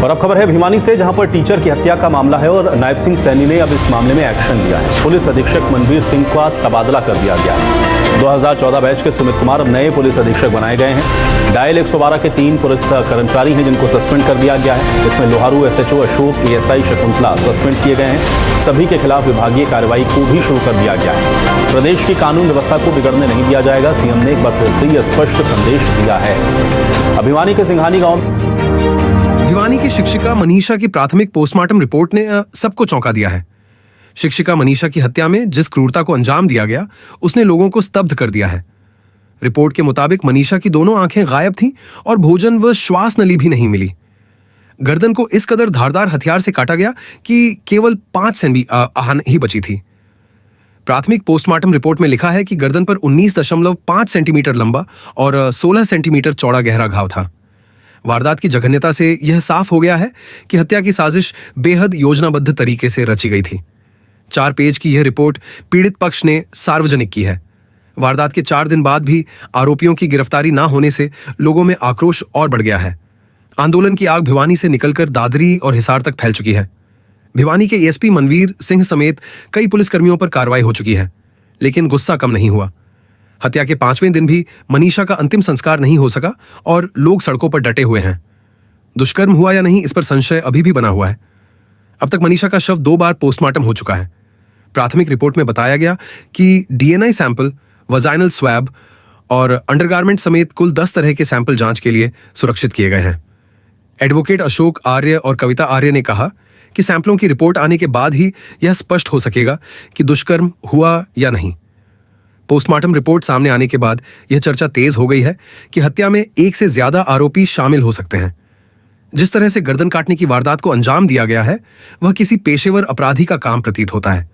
और अब खबर है भिवानी से, जहां पर टीचर की हत्या का मामला है और नायब सिंह सैनी ने अब इस मामले में एक्शन लिया है। पुलिस अधीक्षक मनवीर सिंह का तबादला कर दिया गया है। 2014 बैच के सुमित कुमार अब नए पुलिस अधीक्षक बनाए गए हैं। डायल 112 के 3 पुलिस कर्मचारी हैं जिनको सस्पेंड कर दिया गया है। इसमें Loharu SHO Ashok, ASI Shakuntala suspend किए गए हैं। सभी के खिलाफ विभागीय कार्रवाई को भी शुरू कर दिया गया है। प्रदेश की कानून व्यवस्था को बिगड़ने नहीं दिया जाएगा, सीएम ने एक बार फिर से यह स्पष्ट संदेश दिया है। भिवानी के सिंघानी गांव भिवानी की शिक्षिका मनीषा की प्राथमिक पोस्टमार्टम रिपोर्ट ने सबको चौंका दिया है। शिक्षिका मनीषा की हत्या में जिस क्रूरता को अंजाम दिया गया, उसने लोगों को स्तब्ध कर दिया है। रिपोर्ट के मुताबिक मनीषा की दोनों आंखें गायब थीं और भोजन व श्वास नली भी नहीं मिली। गर्दन को इस कदर धारदार हथियार से काटा गया कि केवल 5 सेंटीमीटर आहन ही बची थी। प्राथमिक पोस्टमार्टम रिपोर्ट में लिखा है कि गर्दन पर 19.5 सेंटीमीटर लंबा और 16 सेंटीमीटर चौड़ा गहरा घाव था। वारदात की जघन्यता से यह साफ हो गया है कि हत्या की साजिश बेहद योजनाबद्ध तरीके से रची गई थी। 4 पेज की यह रिपोर्ट पीड़ित पक्ष ने सार्वजनिक की है। वारदात के 4 दिन बाद भी आरोपियों की गिरफ्तारी न होने से लोगों में आक्रोश और बढ़ गया है। आंदोलन की आग भिवानी से निकलकर दादरी और हिसार तक फैल चुकी है। भिवानी के एसपी मनवीर सिंह समेत कई पुलिसकर्मियों पर कार्रवाई हो चुकी है, लेकिन गुस्सा कम नहीं हुआ। हत्या के 5वें दिन भी मनीषा का अंतिम संस्कार नहीं हो सका और लोग सड़कों पर डटे हुए हैं। दुष्कर्म हुआ या नहीं, इस पर संशय अभी भी बना हुआ है। अब तक मनीषा का शव 2 बार पोस्टमार्टम हो चुका है। प्राथमिक रिपोर्ट में बताया गया कि डीएनए सैंपल, वजाइनल स्वैब और अंडरगारमेंट समेत कुल 10 तरह के सैंपल जांच के लिए सुरक्षित किए गए हैं। एडवोकेट अशोक आर्य और कविता आर्य ने कहा कि सैंपलों की रिपोर्ट आने के बाद ही यह स्पष्ट हो सकेगा कि दुष्कर्म हुआ या नहीं। पोस्टमार्टम रिपोर्ट सामने आने के बाद यह चर्चा तेज हो गई है कि हत्या में 1 से ज्यादा आरोपी शामिल हो सकते हैं। जिस तरह से गर्दन काटने की वारदात को अंजाम दिया गया है, वह किसी पेशेवर अपराधी का काम प्रतीत होता है।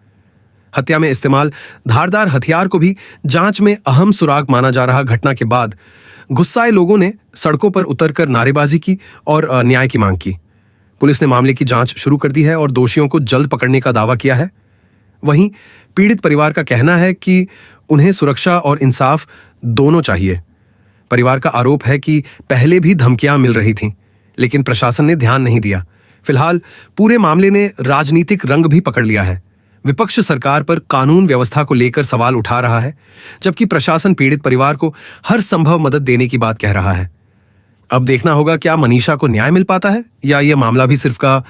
हत्या में इस्तेमाल धारदार हथियार को भी जांच में अहम सुराग माना जा रहा घटना के बाद गुस्साए लोगों ने सड़कों पर उतरकर नारेबाजी की और न्याय की मांग की। पुलिस ने मामले की जांच शुरू कर दी है और दोषियों को जल्द पकड़ने का दावा किया है। वहीं पीड़ित परिवार का कहना है कि उन्हें सुरक्षा और इंसाफ दोनों चाहिए। परिवार का आरोप है कि पहले भी धमकियां मिल रही थीं, लेकिन प्रशासन ने ध्यान नहीं दिया। फिलहाल पूरे मामले ने राजनीतिक रंग भी पकड़ लिया है। विपक्ष सरकार पर कानून व्यवस्था को लेकर सवाल उठा रहा है, जबकि प्रशासन पीड़ित परिवार को हर संभव मदद देने की बात कह रहा है। अब देखना होगा क्या मनीषा को न्याय मिल पाता है या यह मामला भी सिर्फ का